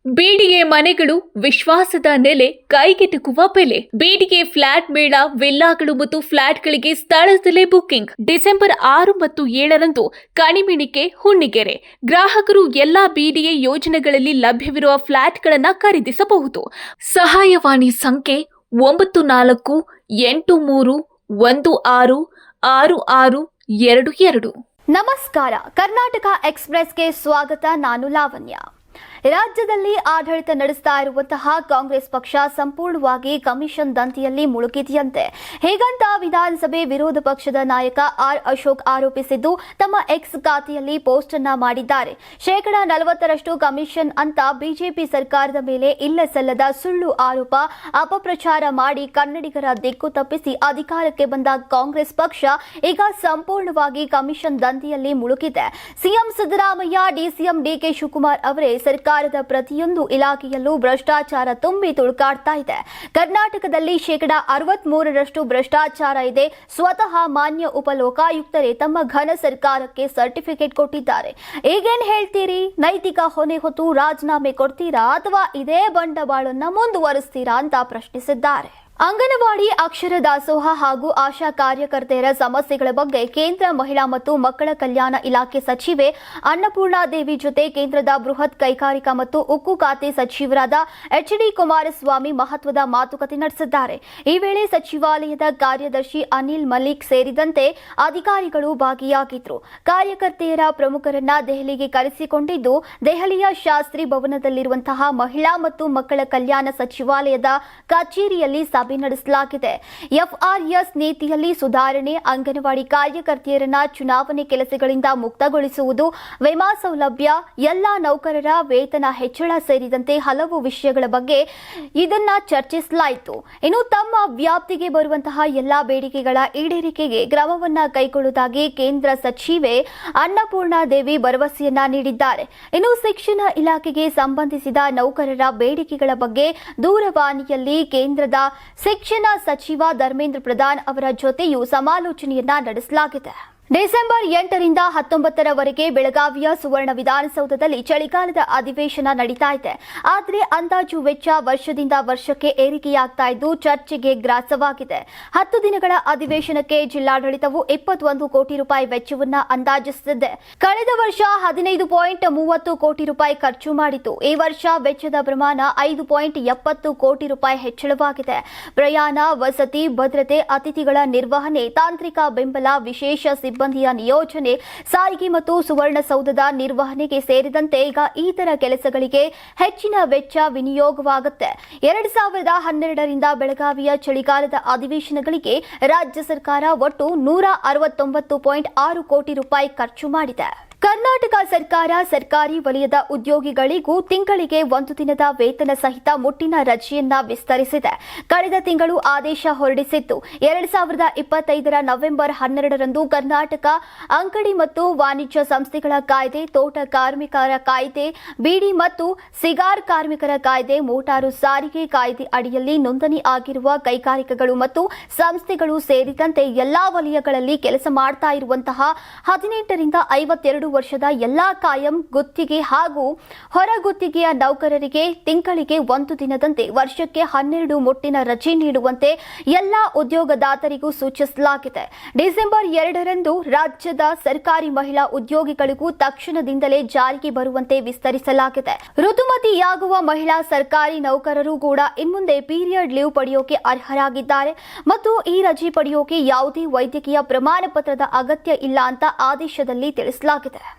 BDA ಮನೆಗಳು ವಿಶ್ವಾಸದ ನೆಲೆ, ಕೈಗೆಟುಕುವ ಬೆಲೆ. ಬಿಡಿಎ ಫ್ಲಾಟ್ ಮೇಳ, ವಿಲ್ಲಾಗಳು ಮತ್ತು ಫ್ಲಾಟ್ಗಳಿಗೆ ಸ್ಥಳದಲ್ಲೇ ಬುಕಿಂಗ್. ಡಿಸೆಂಬರ್ 6 ಮತ್ತು 7ರಂದು ಕಣಿಮಿಣಿಕೆ, ಹುಣ್ಣಿಗೆರೆ. ಗ್ರಾಹಕರು ಎಲ್ಲಾ ಬಿಡಿಎ ಯೋಜನೆಗಳಲ್ಲಿ ಲಭ್ಯವಿರುವ ಫ್ಲಾಟ್ಗಳನ್ನು ಖರೀದಿಸಬಹುದು. ಸಹಾಯವಾಣಿ ಸಂಖ್ಯೆ 9483166622. ನಮಸ್ಕಾರ. ಕರ್ನಾಟಕ ಎಕ್ಸ್‌ಪ್ರೆಸ್‌ಗೆ ಸ್ವಾಗತ. ನಾನು ಲಾವಣ್ಯ. ರಾಜ್ಯದಲ್ಲಿ ಆಡಳಿತ ನಡೆಸ್ತಾ ಇರುವಂತಹ ಕಾಂಗ್ರೆಸ್ ಪಕ್ಷ ಸಂಪೂರ್ಣವಾಗಿ ಕಮಿಷನ್ ದಂಧೆಯಲ್ಲಿ ಮುಳುಗಿದೆಯಂತೆ. ಹೀಗಂತ ವಿಧಾನಸಭೆ ವಿರೋಧ ಪಕ್ಷದ ನಾಯಕ ಆರ್ ಅಶೋಕ್ ಆರೋಪಿಸಿದ್ದು ತಮ್ಮ ಎಕ್ಸ್ ಖಾತೆಯಲ್ಲಿ ಪೋಸ್ಟ್ ಅನ್ನ ಮಾಡಿದ್ದಾರೆ. 40% ಕಮಿಷನ್ ಅಂತ ಬಿಜೆಪಿ ಸರ್ಕಾರದ ಮೇಲೆ ಇಲ್ಲ ಸಲ್ಲದ ಸುಳ್ಳು ಆರೋಪ, ಅಪಪ್ರಚಾರ ಮಾಡಿ ಕನ್ನಡಿಗರ ದಿಕ್ಕು ತಪ್ಪಿಸಿ ಅಧಿಕಾರಕ್ಕೆ ಬಂದ ಕಾಂಗ್ರೆಸ್ ಪಕ್ಷ ಈಗ ಸಂಪೂರ್ಣವಾಗಿ ಕಮಿಷನ್ ದಂಧೆಯಲ್ಲಿ ಮುಳುಗಿದೆ. ಸಿಎಂ ಸಿದ್ದರಾಮಯ್ಯ, ಡಿಸಿಎಂ ಡಿಕೆ ಶಿವಕುಮಾರ್ ಅವರೇ ಸರ್ಕಾರದ ಪ್ರತಿಯೊಂದು ಇಲಾಖೆಯಲ್ಲೂ ಭ್ರಷ್ಟಾಚಾರ ತುಂಬಿ ತುಳುಕಾಡ್ತಾ ಇದೆ. ಕರ್ನಾಟಕದಲ್ಲಿ 63% ಭ್ರಷ್ಟಾಚಾರ ಇದೆ. ಸ್ವತಃ ಮಾನ್ಯ ಉಪಲೋಕಾಯುಕ್ತರೇ ತಮ್ಮ ಘನ ಸರ್ಕಾರಕ್ಕೆ ಸರ್ಟಿಫಿಕೇಟ್ ಕೊಟ್ಟಿದ್ದಾರೆ. ಈಗೇನ್ ಹೇಳ್ತೀರಿ? ನೈತಿಕ ಹೊಣೆ ಹೊತ್ತು ರಾಜೀನಾಮೆ ಕೊಡ್ತೀರಾ ಅಥವಾ ಇದೇ ಬಂಡವಾಳವನ್ನು ಮುಂದುವರಿಸ್ತೀರಾ ಅಂತ ಪ್ರಶ್ನಿಸಿದ್ದಾರೆ. ಅಂಗನವಾಡಿ, ಅಕ್ಷರ ದಾಸೋಹ ಹಾಗೂ ಆಶಾ ಕಾರ್ಯಕರ್ತೆಯರ ಸಮಸ್ಯೆಗಳ ಬಗ್ಗೆ ಕೇಂದ್ರ ಮಹಿಳಾ ಮತ್ತು ಮಕ್ಕಳ ಕಲ್ಯಾಣ ಇಲಾಖೆ ಸಚಿವೆ ಅನ್ನಪೂರ್ಣಾದೇವಿ ಜೊತೆ ಕೇಂದ್ರದ ಬೃಹತ್ ಕೈಗಾರಿಕಾ ಮತ್ತು ಉಕ್ಕು ಖಾತೆ ಸಚಿವರಾದ ಎಚ್.ಡಿ. ಕುಮಾರಸ್ವಾಮಿ ಮಹತ್ವದ ಮಾತುಕತೆ ನಡೆಸಿದ್ದಾರೆ. ಈ ವೇಳೆ ಸಚಿವಾಲಯದ ಕಾರ್ಯದರ್ಶಿ ಅನಿಲ್ ಮಲಿಕ್ ಸೇರಿದಂತೆ ಅಧಿಕಾರಿಗಳು ಭಾಗಿಯಾಗಿದ್ದರು. ಕಾರ್ಯಕರ್ತೆಯರ ಪ್ರಮುಖರನ್ನ ದೆಹಲಿಗೆ ಕರೆಸಿಕೊಂಡಿದ್ದು ದೆಹಲಿಯ ಶಾಸ್ತ್ರಿ ಭವನದಲ್ಲಿರುವಂತಹ ಮಹಿಳಾ ಮತ್ತು ಮಕ್ಕಳ ಕಲ್ಯಾಣ ಸಚಿವಾಲಯದ ಕಚೇರಿಯಲ್ಲಿ ಸಭೆ ನಡೆಸಲಾಗಿದೆ. ಎಫ್ಆರ್ಎಸ್ ನೀತಿಯಲ್ಲಿ ಸುಧಾರಣೆ, ಅಂಗನವಾಡಿ ಕಾರ್ಯಕರ್ತೆಯರನ್ನ ಚುನಾವಣೆ ಕೆಲಸಗಳಿಂದ ಮುಕ್ತಗೊಳಿಸುವುದು, ವಿಮಾ ಸೌಲಭ್ಯ, ಎಲ್ಲಾ ನೌಕರರ ವೇತನ ಹೆಚ್ಚಳ ಸೇರಿದಂತೆ ಹಲವು ವಿಷಯಗಳ ಬಗ್ಗೆ ಇದನ್ನ ಚರ್ಚಿಸಲಾಯಿತು. ಇನ್ನು ತಮ್ಮ ವ್ಯಾಪ್ತಿಗೆ ಬರುವಂತಹ ಎಲ್ಲಾ ಬೇಡಿಕೆಗಳ ಈಡೇರಿಕೆಗೆ ಕ್ರಮವನ್ನ ಕೈಗೊಳ್ಳುವುದಾಗಿ ಕೇಂದ್ರ ಸಚಿವೆ ಅನ್ನಪೂರ್ಣಾದೇವಿ ಭರವಸೆಯನ್ನ ನೀಡಿದ್ದಾರೆ. ಇನ್ನು ಶಿಕ್ಷಣ ಇಲಾಖೆಗೆ ಸಂಬಂಧಿಸಿದ ನೌಕರರ ಬೇಡಿಕೆಗಳ ಬಗ್ಗೆ ದೂರವಾಣಿಯಲ್ಲಿ ಕೇಂದ್ರದ ಶಿಕ್ಷಣ ಸಚಿವ ಧರ್ಮೇಂದ್ರ ಪ್ರಧಾನ್ ಅವರ ಜೊತೆಯೂ ಸಮಾಲೋಚನೆಯನ್ನ ನಡೆಸಲಾಗಿದೆ. ಡಿಸೆಂಬರ್ 8ರಿಂದ 19ರವರೆಗೆ ಬೆಳಗಾವಿಯ ಸುವರ್ಣ ವಿಧಾನಸೌಧದಲ್ಲಿ ಚಳಿಗಾಲದ ಅಧಿವೇಶನ ನಡೀತಾ ಇದೆ. ಆದರೆ ಅಂದಾಜು ವೆಚ್ಚ ವರ್ಷದಿಂದ ವರ್ಷಕ್ಕೆ ಏರಿಕೆಯಾಗ್ತಾ ಇದ್ದು ಚರ್ಚೆಗೆ ಗ್ರಾಸವಾಗಿದೆ. 10 ದಿನಗಳ ಅಧಿವೇಶನಕ್ಕೆ ಜಿಲ್ಲಾಡಳಿತವು 21 ಕೋಟಿ ರೂಪಾಯಿ ವೆಚ್ಚವನ್ನ ಅಂದಾಜಿಸುತ್ತಿದೆ. ಕಳೆದ ವರ್ಷ 15.30 ಕೋಟಿ ರೂಪಾಯಿ ಖರ್ಚು ಮಾಡಿತ್ತು. ಈ ವರ್ಷ ವೆಚ್ಚದ ಪ್ರಮಾಣ 5.70 ಕೋಟಿ ರೂಪಾಯಿ ಹೆಚ್ಚಳವಾಗಿದೆ. ಪ್ರಯಾಣ, ವಸತಿ, ಭದ್ರತೆ, ಅತಿಥಿಗಳ ನಿರ್ವಹಣೆ, ತಾಂತ್ರಿಕ ಬೆಂಬಲ, ವಿಶೇಷ ಸಿಬ್ಬಂದಿಯ ನಿಯೋಜನೆ, ಸಾರಿಗೆ ಮತ್ತು ಸುವರ್ಣಸೌಧದ ನಿರ್ವಹಣೆಗೆ ಸೇರಿದಂತೆ ಈಗ ಇತರ ಕೆಲಸಗಳಿಗೆ ಹೆಚ್ಚಿನ ವೆಚ್ಚ ವಿನಿಯೋಗವಾಗುತ್ತೆ. 2012ರಿಂದ ಬೆಳಗಾವಿಯ ಚಳಿಗಾಲದ ಅಧಿವೇಶನಗಳಿಗೆ ರಾಜ್ಯ ಸರ್ಕಾರ ಒಟ್ಟು 169.6 ಕೋಟಿ ರೂಪಾಯಿ ಖರ್ಚು ಮಾಡಿದೆ. ಕರ್ನಾಟಕ ಸರ್ಕಾರ ಸರ್ಕಾರಿ ವಲಯದ ಉದ್ಯೋಗಿಗಳಿಗೂ ತಿಂಗಳಿಗೆ 1 ದಿನದ ವೇತನ ಸಹಿತ ಮುಟ್ಟಿನ ರಜೆಯನ್ನ ವಿಸ್ತರಿಸಿದೆ. ಕಳೆದ ತಿಂಗಳು ಆದೇಶ ಹೊರಡಿಸಿತ್ತು. 2025ರ ನವೆಂಬರ್ 12ರಂದು ಕರ್ನಾಟಕ ಅಂಗಡಿ ಮತ್ತು ವಾಣಿಜ್ಯ ಸಂಸ್ಥೆಗಳ ಕಾಯ್ದೆ, ತೋಟ ಕಾರ್ಮಿಕರ ಕಾಯ್ದೆ, ಬೀಡಿ ಮತ್ತು ಸಿಗಾರ್ ಕಾರ್ಮಿಕರ ಕಾಯ್ದೆ, ಮೋಟಾರು ಸಾರಿಗೆ ಕಾಯ್ದೆ ಅಡಿಯಲ್ಲಿ ನೋಂದಣಿ ಆಗಿರುವ ಕೈಗಾರಿಕೆಗಳು ಮತ್ತು ಸಂಸ್ಥೆಗಳು ಸೇರಿದಂತೆ ಎಲ್ಲಾ ವಲಯಗಳಲ್ಲಿ ಕೆಲಸ ಮಾಡ್ತಾ ಇರುವಂತಹ 18ರಿಂದ 52 ವರ್ಷದ ಎಲ್ಲಾ ಕಾಯಂ, ಗುತ್ತಿಗೆ ಹಾಗೂ ಹೊರಗುತ್ತಿಗೆಯ ನೌಕರರಿಗೆ ತಿಂಗಳಿಗೆ 1 ದಿನದಂತೆ ವರ್ಷಕ್ಕೆ 12 ಮುಟ್ಟಿನ ರಜೆ ನೀಡುವಂತೆ ಎಲ್ಲಾ ಉದ್ಯೋಗದಾತರಿಗೂ ಸೂಚಿಸಲಾಗಿದೆ. ಡಿಸೆಂಬರ್ 2ರಂದು ರಾಜ್ಯದ ಸರ್ಕಾರಿ ಮಹಿಳಾ ಉದ್ಯೋಗಿಗಳಿಗೂ ತಕ್ಷಣದಿಂದಲೇ ಜಾರಿಗೆ ಬರುವಂತೆ ವಿಸ್ತರಿಸಲಾಗಿದೆ. ಋತುಮತಿಯಾಗುವ ಮಹಿಳಾ ಸರ್ಕಾರಿ ನೌಕರರು ಕೂಡ ಇನ್ಮುಂದೆ ಪೀರಿಯಡ್ ಲೀವ್ ಪಡೆಯೋಕೆ ಅರ್ಹರಾಗಿದ್ದಾರೆ ಮತ್ತು ಈ ರಜೆ ಪಡೆಯೋಕೆ ಯಾವುದೇ ವೈದ್ಯಕೀಯ ಪ್ರಮಾಣ ಪತ್ರದ ಅಗತ್ಯ ಇಲ್ಲ ಅಂತ ಆದೇಶದಲ್ಲಿ ತಿಳಿಸಲಾಗಿದೆ.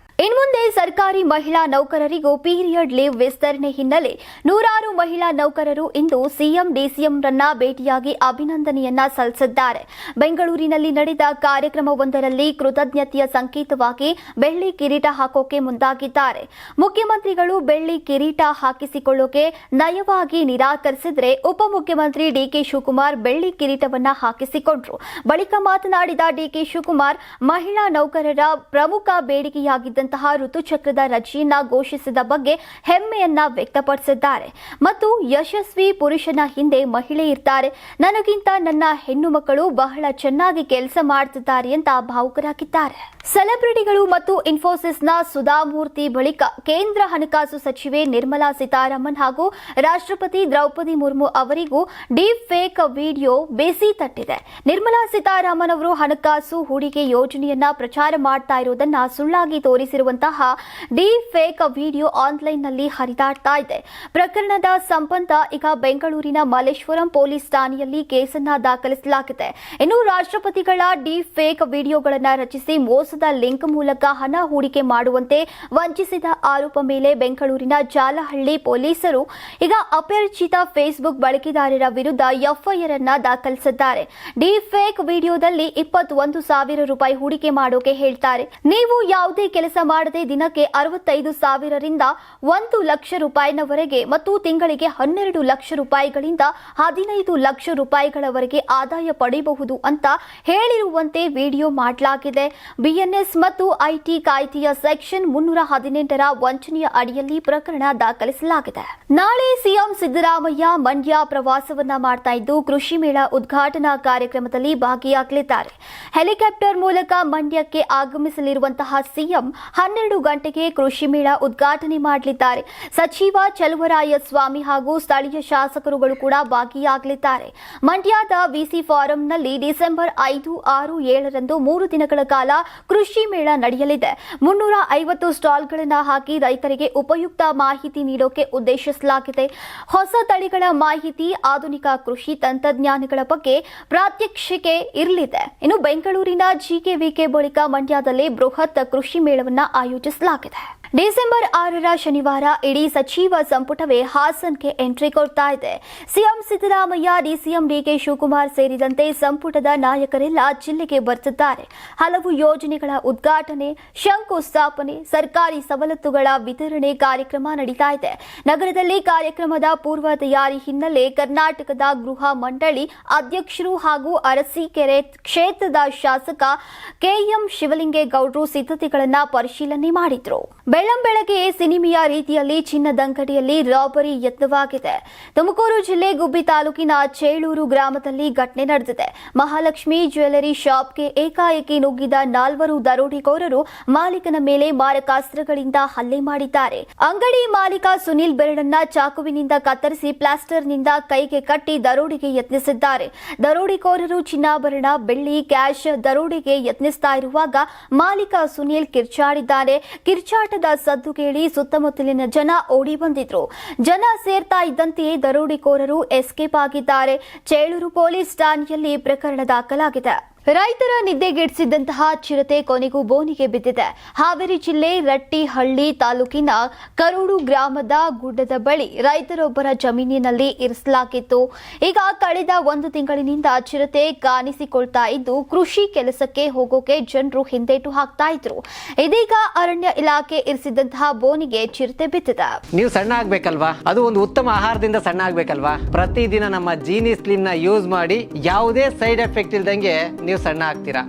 ಇನ್ಮುಂದೆ ಸರ್ಕಾರಿ ಮಹಿಳಾ ನೌಕರರಿಗೂ ಪೀರಿಯಡ್ ಲೀವ್ ವಿಸ್ತರಣೆ ಹಿನ್ನೆಲೆ ನೂರಾರು ಮಹಿಳಾ ನೌಕರರು ಇಂದು ಸಿಎಂ, ಡಿಸಿಎಂರನ್ನ ಭೇಟಿಯಾಗಿ ಅಭಿನಂದನೆಯನ್ನ ಸಲ್ಲಿಸಿದ್ದಾರೆ. ಬೆಂಗಳೂರಿನಲ್ಲಿ ನಡೆದ ಕಾರ್ಯಕ್ರಮವೊಂದರಲ್ಲಿ ಕೃತಜ್ಞತೆಯ ಸಂಕೇತವಾಗಿ ಬೆಳ್ಳಿ ಕಿರೀಟ ಹಾಕೋಕೆ ಮುಂದಾಗಿದ್ದಾರೆ. ಮುಖ್ಯಮಂತ್ರಿಗಳು ಬೆಳ್ಳಿ ಕಿರೀಟ ಹಾಕಿಸಿಕೊಳ್ಳೋಕೆ ನಯವಾಗಿ ನಿರಾಕರಿಸಿದ್ರೆ ಉಪಮುಖ್ಯಮಂತ್ರಿ ಡಿಕೆ ಶಿವಕುಮಾರ್ ಬೆಳ್ಳಿ ಕಿರೀಟವನ್ನ ಹಾಕಿಸಿಕೊಂಡ್ರು. ಬಳಿಕ ಮಾತನಾಡಿದ ಡಿಕೆ ಶಿವಕುಮಾರ್, ಮಹಿಳಾ ನೌಕರರ ಪ್ರಮುಖ ಬೇಡಿಕೆಯಾಗಿದ್ದ ಆದಂತಹ ಋತುಚಕ್ರದ ರಜೆಯನ್ನ ಘೋಷಿಸಿದ ಬಗ್ಗೆ ಹೆಮ್ಮೆಯನ್ನ ವ್ಯಕ್ತಪಡಿಸಿದ್ದಾರೆ ಮತ್ತು ಯಶಸ್ವಿ ಪುರುಷನ ಹಿಂದೆ ಮಹಿಳೆ ಇರ್ತಾರೆ, ನನಗಿಂತ ನನ್ನ ಹೆಣ್ಣು ಮಕ್ಕಳು ಬಹಳ ಚೆನ್ನಾಗಿ ಕೆಲಸ ಮಾಡ್ತಿದ್ದಾರೆ ಅಂತ ಭಾವುಕರಾಗಿದ್ದಾರೆ. ಸೆಲೆಬ್ರಿಟಿಗಳು ಮತ್ತು ಇನ್ಫೋಸಿಸ್ನ ಸುಧಾಮೂರ್ತಿ ಬಳಿಕ ಕೇಂದ್ರ ಹಣಕಾಸು ಸಚಿವೆ ನಿರ್ಮಲಾ ಸೀತಾರಾಮನ್ ಹಾಗೂ ರಾಷ್ಟ್ರಪತಿ ದ್ರೌಪದಿ ಮುರ್ಮು ಅವರಿಗೂ ಡೀಪ್ ಫೇಕ್ ವಿಡಿಯೋ ಬೇಸಿ ತಟ್ಟಿದೆ. ನಿರ್ಮಲಾ ಸೀತಾರಾಮನ್ ಅವರು ಹಣಕಾಸು ಹೂಡಿಕೆ ಯೋಜನೆಯನ್ನ ಪ್ರಚಾರ ಮಾಡ್ತಾ ಇರುವುದನ್ನ ಸುಳ್ಳಾಗಿ ತೋರಿಸಿರುವಂತಹ ಡೀಪ್ ಫೇಕ್ ವಿಡಿಯೋ ಆನ್ಲೈನ್ನಲ್ಲಿ ಹರಿದಾಡ್ತಾ ಇದೆ. ಪ್ರಕರಣದ ಸಂಬಂಧ ಈಗ ಬೆಂಗಳೂರಿನ ಮಲ್ಲೇಶ್ವರಂ ಪೊಲೀಸ್ ಠಾಣೆಯಲ್ಲಿ ಕೇಸನ್ನ ದಾಖಲಿಸಲಾಗಿದೆ. ಇನ್ನು ರಾಷ್ಟ್ರಪತಿಗಳ ಡೀಪ್ ಫೇಕ್ ವಿಡಿಯೋಗಳನ್ನು ರಚಿಸಿ ಮೋಸದ ಲಿಂಕ್ ಮೂಲಕ ಹಣ ಹೂಡಿಕೆ ಮಾಡುವಂತೆ ವಂಚಿಸಿದ ಆರೋಪ ಮೇಲೆ ಬೆಂಗಳೂರಿನ ಜಾಲಹಳ್ಳಿ ಪೊಲೀಸರು ಈಗ ಅಪರಿಚಿತ ಫೇಸ್ಬುಕ್ ಬಳಕೆದಾರರ ವಿರುದ್ಧ ಎಫ್ಐಆರ್ ಅನ್ನ ದಾಖಲಿಸಿದ್ದಾರೆ. ಡೀಪ್ ಫೇಕ್ ವಿಡಿಯೋದಲ್ಲಿ 21,000 ರೂಪಾಯಿ ಹೂಡಿಕೆ ಮಾಡೋಕೆ ಹೇಳ್ತಾರೆ. ನೀವು ಯಾವುದೇ ಕೆಲಸ ಮಾಡದೆ ದಿನಕ್ಕೆ 65,000ರಿಂದ 1 ಲಕ್ಷ ರೂಪಾಯಿನವರೆಗೆ ಮತ್ತು ತಿಂಗಳಿಗೆ 12 ಲಕ್ಷ ರೂಪಾಯಿಗಳಿಂದ 15 ಲಕ್ಷ ರೂಪಾಯಿಗಳವರೆಗೆ ಆದಾಯ ಪಡೆಯಬಹುದು ಅಂತ ಹೇಳಿರುವಂತೆ ವಿಡಿಯೋ ಮಾಡಲಾಗಿದೆ. ಬಿಎನ್ಎಸ್ ಮತ್ತು ಐಟಿ ಕಾಯ್ದೆಯ ಸೆಕ್ಷನ್ 318ರ ವಂಚನೆಯ ಅಡಿಯಲ್ಲಿ ಪ್ರಕರಣ ದಾಖಲಿಸಲಾಗಿದೆ. ನಾಳೆ ಸಿಎಂ ಸಿದ್ದರಾಮಯ್ಯ ಮಂಡ್ಯ ಪ್ರವಾಸವನ್ನ ಮಾಡ್ತಾ ಇದ್ದು ಕೃಷಿ ಮೇಳ ಉದ್ಘಾಟನಾ ಕಾರ್ಯಕ್ರಮದಲ್ಲಿ ಭಾಗಿಯಾಗಲಿದ್ದಾರೆ. ಹೆಲಿಕಾಪ್ಟರ್ ಮೂಲಕ ಮಂಡ್ಯಕ್ಕೆ ಆಗಮಿಸಲಿರುವಂತಹ ಸಿಎಂ 12 ಗಂಟೆಗೆ ಕೃಷಿ ಮೇಳ ಉದ್ಘಾಟನೆ ಮಾಡಲಿದ್ದಾರೆ. ಸಚಿವ ಚಲುವರಾಯಸ್ವಾಮಿ ಹಾಗೂ ಸ್ಥಳೀಯ ಶಾಸಕರುಗಳು ಕೂಡ ಭಾಗಿಯಾಗಲಿದ್ದಾರೆ. ಮಂಡ್ಯದ ವಿಸಿ ಫಾರಂನಲ್ಲಿ ಡಿಸೆಂಬರ್ 5, 6, 7ರಂದು 3 ದಿನಗಳ ಕಾಲ ಕೃಷಿ ಮೇಳ ನಡೆಯಲಿದೆ. 350 ಸ್ಟಾಲ್ಗಳನ್ನು ಹಾಕಿ ರೈತರಿಗೆ ಉಪಯುಕ್ತ ಮಾಹಿತಿ ನೀಡೋಕೆ ಉದ್ದೇಶಿಸಲಾಗಿದೆ. ಹೊಸ ತಳಿಗಳ ಮಾಹಿತಿ, ಆಧುನಿಕ ಕೃಷಿ ತಂತ್ರಜ್ಞಾನಗಳ ಬಗ್ಗೆ ಪ್ರಾತ್ಯಕ್ಷಿಕೆ ಇರಲಿದೆ. ಇನ್ನು ಬೆಂಗಳೂರಿನ ಜಿಕೆವಿಕೆ ಬಳಿಕ ಮಂಡ್ಯದಲ್ಲಿ ಬೃಹತ್ ಕೃಷಿ ಮೇಳವನ್ನು ಆಯೋಜಿಸಲಾಗಿದೆ. ಡಿಸೆಂಬರ್ 6ರ ಶನಿವಾರ ಇಡೀ ಸಚಿವ ಸಂಪುಟವೇ ಹಾಸನ್ಗೆ ಎಂಟ್ರಿ ಕೊಡ್ತಾ ಇದೆ. ಸಿಎಂ ಸಿದ್ದರಾಮಯ್ಯ, ಡಿಸಿಎಂ ಡಿಕೆ ಶಿವಕುಮಾರ್ ಸೇರಿದಂತೆ ಸಂಪುಟದ ನಾಯಕರೆಲ್ಲ ಜಿಲ್ಲೆಗೆ ಬರ್ತಿದ್ದಾರೆ. ಹಲವು ಯೋಜನೆಗಳ ಉದ್ಘಾಟನೆ, ಶಂಕುಸ್ಥಾಪನೆ, ಸರ್ಕಾರಿ ಸವಲತ್ತುಗಳ ವಿತರಣೆ ಕಾರ್ಯಕ್ರಮ ನಡೀತಾ ಇದೆ. ನಗರದಲ್ಲಿ ಕಾರ್ಯಕ್ರಮದ ಪೂರ್ವ ತಯಾರಿ ಹಿನ್ನೆಲೆ ಕರ್ನಾಟಕದ ಗೃಹ ಮಂಡಳಿ ಅಧ್ಯಕ್ಷರು ಹಾಗೂ ಅರಸೀಕೆರೆ ಕ್ಷೇತ್ರದ ಶಾಸಕ ಕೆಎಂ ಶಿವಲಿಂಗೇಗೌಡರು ಸಿದ್ಧತೆಗಳನ್ನು ಪರಿಶೀಲನೆ ಮಾಡಿದ್ರು. ಬೆಳ್ಳಂಬೆಳಗ್ಗೆ ಸಿನಿಮೆಯ ರೀತಿಯಲ್ಲಿ ಚಿನ್ನದಂಗಡಿಯಲ್ಲಿ ರಾಬರಿ ಯತ್ನವಾಗಿದೆ. ತುಮಕೂರು ಜಿಲ್ಲೆ ಗುಬ್ಬಿ ತಾಲೂಕಿನ ಚೇಳೂರು ಗ್ರಾಮದಲ್ಲಿ ಘಟನೆ ನಡೆದಿದೆ. ಮಹಾಲಕ್ಷ್ಮಿ ಜ್ಯುವೆಲರಿ ಶಾಪ್ಗೆ ಏಕಾಏಕಿ ನುಗ್ಗಿದ 4 ದರೋಡೆಕೋರರು ಮಾಲೀಕನ ಮೇಲೆ ಮಾರಕಾಸ್ತ್ರಗಳಿಂದ ಹಲ್ಲೆ ಮಾಡಿದ್ದಾರೆ. ಅಂಗಡಿ ಮಾಲೀಕ ಸುನಿಲ್ ಬೆರಳನ್ನ ಚಾಕುವಿನಿಂದ ಕತ್ತರಿಸಿ ಪ್ಲಾಸ್ಟರ್ನಿಂದ ಕೈಗೆ ಕಟ್ಟಿ ದರೋಡೆಗೆ ಯತ್ನಿಸಿದ್ದಾರೆ. ದರೋಡೆಕೋರರು ಚಿನ್ನಾಭರಣ, ಬೆಳ್ಳಿ, ಕ್ಯಾಶ್ ದರೋಡೆಗೆ ಯತ್ನಿಸ್ತಾ ಇರುವಾಗ ಮಾಲೀಕ ಸುನಿಲ್ ಕಿರ್ಚಾಡಿದ್ದಾರೆ. ಕಿರ್ಚಾಟದ ಸದ್ದು ಕೇಳಿ ಸುತ್ತಮುತ್ತಲಿನ ಜನ ಓಡಿ ಬಂದಿದ್ರು. ಜನ ಸೇರ್ತಾ ಇದ್ದಂತೆಯೇ ದರೋಡೆಕೋರರು ಎಸ್ಕೇಪ್ ಆಗಿದ್ದಾರೆ. ಚೇಳೂರು ಪೊಲೀಸ್ ಠಾಣೆಯಲ್ಲಿ ಪ್ರಕರಣ ದಾಖಲಾಗಿದೆ. ರೈತರ ನಿದ್ದೆಗೆಡಿಸಿದಂತಹ ಚಿರತೆ ಕೊನೆಗೂ ಬೋನಿಗೆ ಬಿದ್ದಿದೆ. ಹಾವೇರಿ ಜಿಲ್ಲೆ ರಟ್ಟಿಹಳ್ಳಿ ತಾಲೂಕಿನ ಕರೋಡು ಗ್ರಾಮದ ಗುಡ್ಡದ ಬಳಿ ರೈತರೊಬ್ಬರ ಜಮೀನಿನಲ್ಲಿ ಇರಿಸಲಾಗಿತ್ತು. ಈಗ ಕಳೆದ 1 ತಿಂಗಳಿನಿಂದ ಚಿರತೆ ಕಾಣಿಸಿಕೊಳ್ತಾ ಇದ್ದು ಕೃಷಿ ಕೆಲಸಕ್ಕೆ ಹೋಗೋಕೆ ಜನರು ಹಿಂದೇಟು ಹಾಕ್ತಾ ಇದ್ರು. ಇದೀಗ ಅರಣ್ಯ ಇಲಾಖೆ ಇರಿಸಿದಂತಹ ಬೋನಿಗೆ ಚಿರತೆ ಬಿದ್ದಿದೆ. ನೀವು ಸಣ್ಣ ಆಗ್ಬೇಕಲ್ವಾ? ಅದು ಒಂದು ಉತ್ತಮ ಆಹಾರದಿಂದ ಸಣ್ಣ ಆಗ್ಬೇಕಲ್ವಾ? ಪ್ರತಿದಿನ ನಮ್ಮ ಜೀನಿ ಸ್ಲಿಮ್ ನ ಯೂಸ್ ಮಾಡಿ ಯಾವುದೇ ಸೈಡ್ ಎಫೆಕ್ಟ್ ಇಲ್ದಂಗೆ ನೀವು ಸಣ್ಣ ಆಗ್ತೀರಾ.